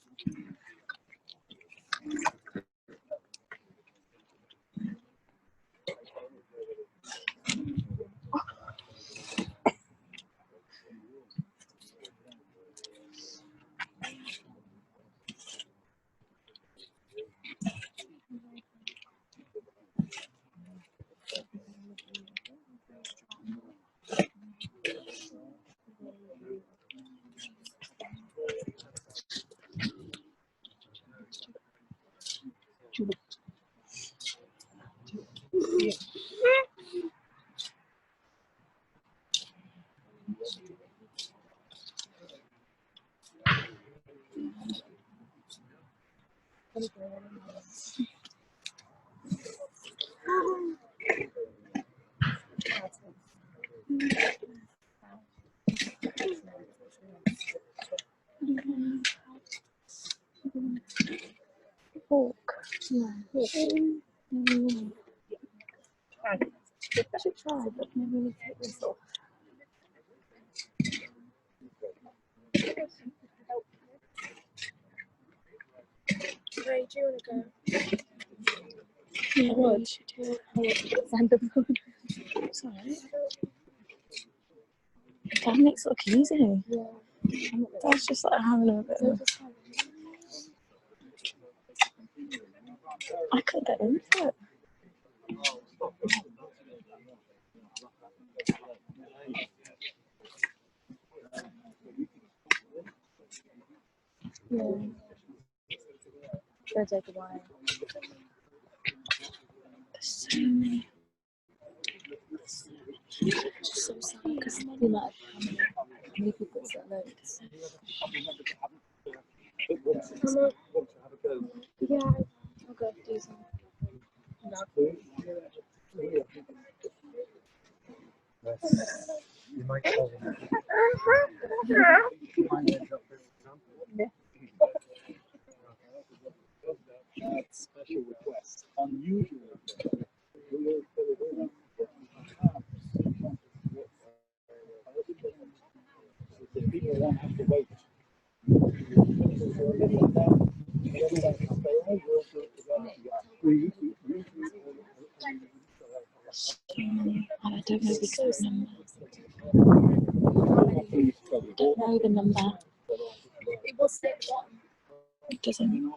[SPEAKER 2] Hawk. No. I should try, but maybe we take this off. Ray, do you want to go? Yeah, I would. I would find the phone. Sorry. That makes it look easy. Yeah. That's just like having a bit of... I couldn't get into it. Yeah. It's gonna take a while. There's so many. It's so sad because the amount of how many people that loads. Yeah, I'll go do some.
[SPEAKER 4] You might call them.
[SPEAKER 13] Special requests, unusual requests. So people won't have to wait.
[SPEAKER 2] I don't know the exact number. Don't know the number. It will say at the bottom. It doesn't.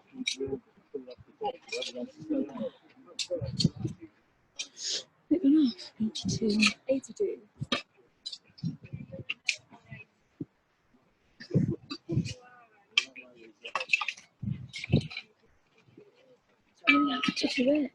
[SPEAKER 2] Big enough. 82. 82. Oh, to do it.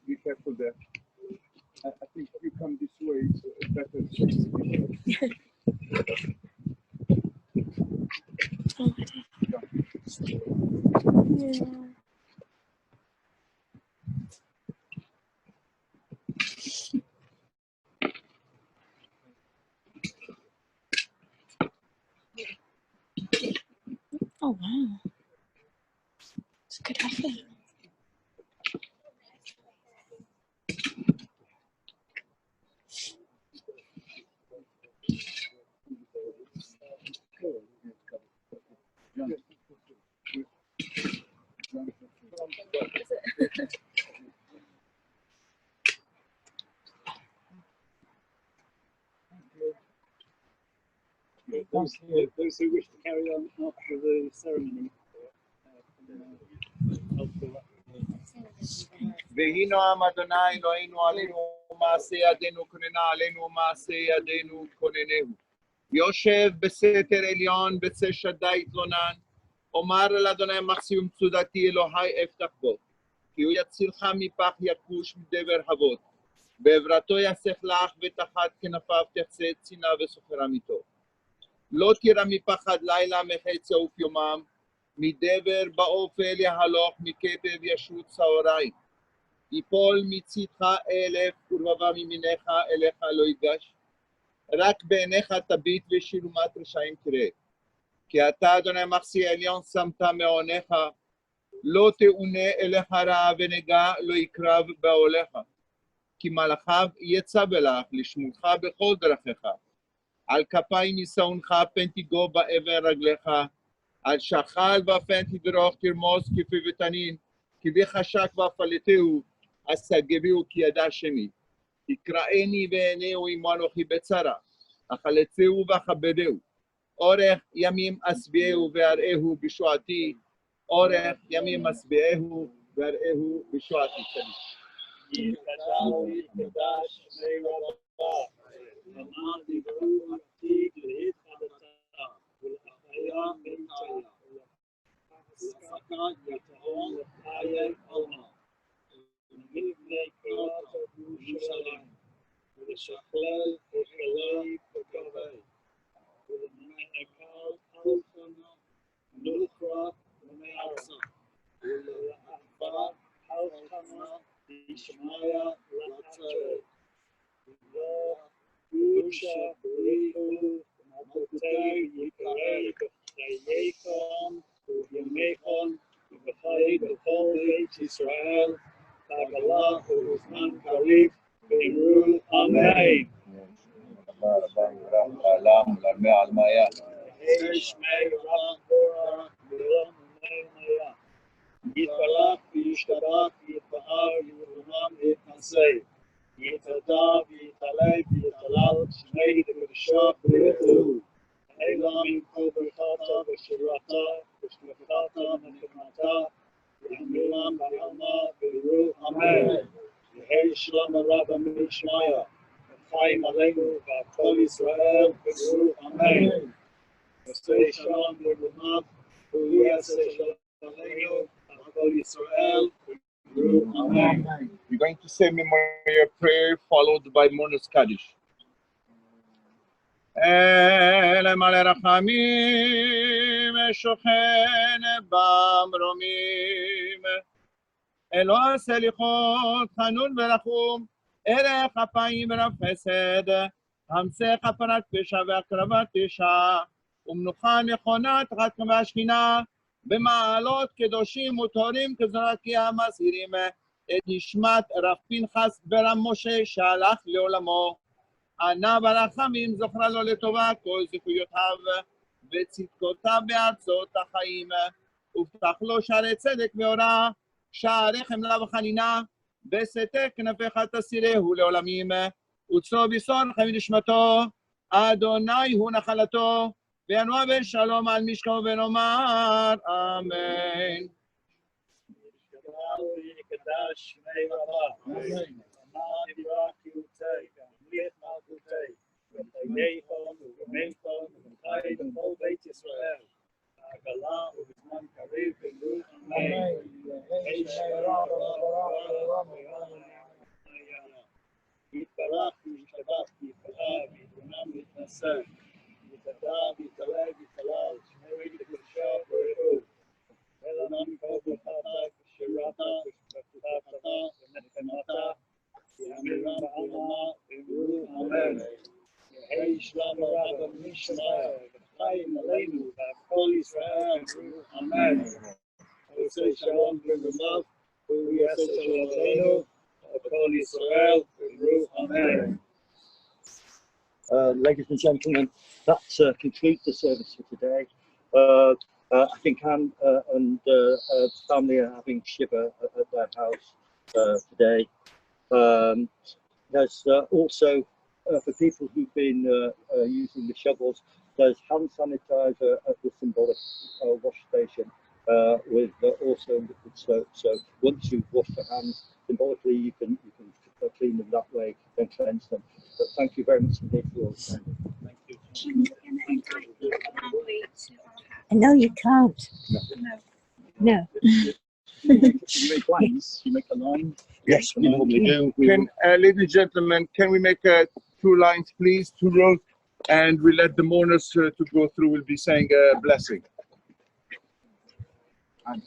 [SPEAKER 6] Be careful there. I think if you come this way, it's better.
[SPEAKER 2] Yeah. Oh wow. It's a good effort.
[SPEAKER 13] Those who wish to carry on after the ceremony.
[SPEAKER 6] ויהי נועם אדוני אלוהינו עלינו ומעשה ידינו כוננה עלינו ומעשה ידינו כוננהו. יושב בסתר עליון בצא שדי יתלונן, אומר אל אדוני מחסי ומצודתי אלוהי אפתח בו, כי הוא יצילך מפח יכוש מדבר הבות, בעברתו יסך לך ותחת כנפיו תחסה צינה וסוחר אמיתו. לא תירא מפחד לילה מחץ יעוף יומם, מדבר באופל יהלוך מקטב ישות צהריים. יפול מצדך 1000 ורבבה מימינך אליך לא ייגש. רק בעיניך תביט ושילומת רשעים תראה. כי אתה אדוני מחסי עליון שמת מעונך, לא תאונה אליך רע ונגע לא יקרב באוהליך. כי מלאכיו יצווה לך לשמורך בכל דרכיך. על כפיים יישאונך פן תיגע באבן רגליך. על שחל ואפן תדרוך תרמוס כפי ותנין, כי בחשק ואפלתהו, אז תגביהו כי ידע שמי. תקראני ועיניהו עמו אנוכי בצרה, החלצהו ואכבדהו. אורך ימים אשביעהו ואראהו בשועתי, אורך ימים אשביעהו ואראהו בשועתי.
[SPEAKER 13] יקדש שמי רבא, למען דיברו עתיד להתחדתה, ולאחיה בנציה, ולפסקת יתרון לחיי עלמא, ולמבני קראת ירושלים, ולשכלל היכלי בקרבי, ולמנעקל על חנה, נוכרה ומארצה, ולאחווה על חנה, ישמעיה לצרי, ולא גושה בריחו, ומתותי יקרא בחייקם ובימיכם, ובחיי בכל בית ישראל, בעגלה ובזמן קריב, ואמרו אמן. שמי רב בורא ולום ומיה. יתברך וישתבח ויתפאר וירומם ויתנשא. יתהדר ויתעלה ויתהלל שמי לקדושה בריחו. אלא מן כל ברכתה ושירתה ושלחתה ונקמתה ואמירם בעלמא ואמרו אמן. יהי שלום הרב המשמעיה. וחיים עלינו ועל כל ישראל ואמרו אמן. עושה שלום ורומם והוא יעשה שלום עלינו ועל כל ישראל ואמרו אמן.
[SPEAKER 6] We're going to say memorial prayer followed by mourner's kaddish. אל מלא רחמים שוכן במרומים, אלוה סליחות חנון ורחום, ערך אפיים ורב חסד, המשך הפרת פשע והקרבת פשע, ומנוחה נכונה תחת כמה השכינה, במעלות קדושים וטהורים כזרקי המזהירים את נשמת רב פנחס ברם משה שהלך לעולמו. ענה ברחמים זוכרה לו לטובה כל זכויותיו וצדקותיו בארצות החיים, ופתח לו שערי צדק ואורה, שערי חמלה וחנינה, בסתר כנפיך תסירהו לעולמים, וצור ביסור חיים נשמתו, אדוני הוא נחלתו, וינוע בשלום על משכו ונאמר אמן.
[SPEAKER 13] יקדש שמי רבא, למען יברך יוצאי, וימליך מלכותי, וחייכם ובימיכם וחי בכל בית ישראל, בעגלה ובזמן קריב ואמרו אמן. יהי שמי יתברך וישתבח ויתפאר ויתרומם ויתנשא, יתהדר ויתעלה ויתהלל שמי לקדושה בריחו. אלא מכל ברכתה ושירתה ושלחתה ונקמתה ואמירם בעלמא ואמרו אמן. יהי שלום הרב המשמעיה וחיים עלינו ועל כל ישראל ואמרו אמן. עושה שלום ורומם והוא יעשה שלום עלינו ועל כל ישראל ואמרו אמן.
[SPEAKER 11] Ladies and gentlemen, that concludes the service for today. I think Anne and family are having Shiva at their house today. There's also for people who've been using the shovels, there's hand sanitizer at the symbolic wash station with also liquid soap. So once you've washed your hands, symbolically you can clean them that way and cleanse them. But thank you very much indeed for your time. Thank you.
[SPEAKER 14] No, you can't. No.
[SPEAKER 13] You make lines, you make a line.
[SPEAKER 6] Yes, we normally do. Can, ladies and gentlemen, can we make 2 lines, please, 2 rows, and we let the mourners to go through. We'll be saying a blessing. And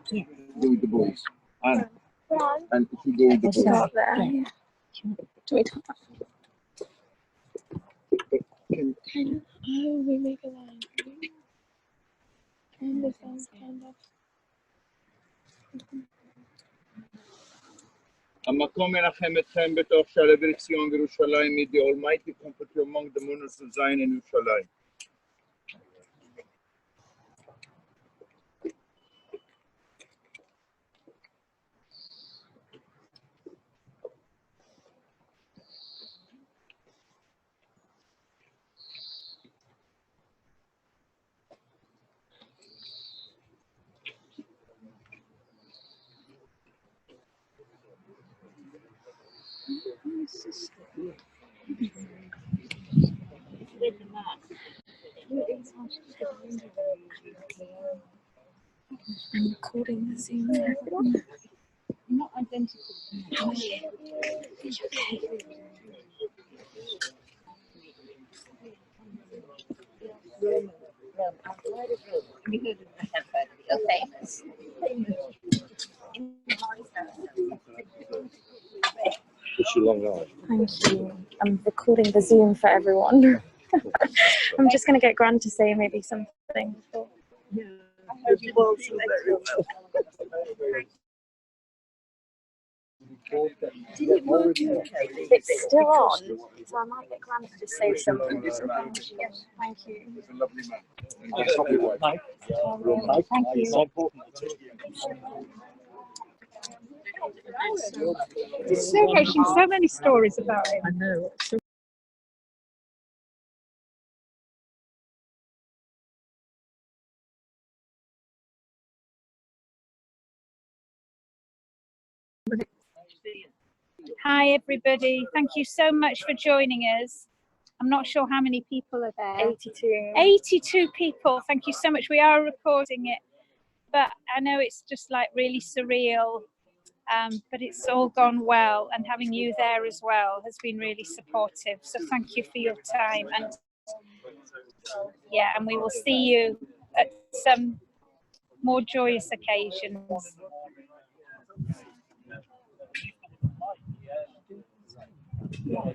[SPEAKER 6] go with the boys. And if you go with the boys.
[SPEAKER 2] Start there. Yeah. Do we talk? We make a line. And this one's kind of.
[SPEAKER 6] המקום מנחם אתכם בתוך שערי ציון וירושלים. May the Almighty comfort you among the mourners of Zion and Yerushalayim.
[SPEAKER 2] I'm recording the Zoom for everyone.
[SPEAKER 1] Not identical.
[SPEAKER 10] You're famous.
[SPEAKER 11] Wish you long life.
[SPEAKER 2] Thank you. I'm recording the Zoom for everyone. I'm just going to get Gran to say maybe something. Before. It's still on, so I might get Gran to just say something. Yes, thank you.
[SPEAKER 1] Thank you. It's so catching so many stories about him.
[SPEAKER 5] I know.
[SPEAKER 1] Hi everybody, thank you so much for joining us. I'm not sure how many people are there.
[SPEAKER 2] 82.
[SPEAKER 1] 82 people, thank you so much. We are recording it, but I know it's just like really surreal, but it's all gone well, and having you there as well has been really supportive. So thank you for your time, and yeah, and we will see you at some more joyous occasions.
[SPEAKER 5] Oh,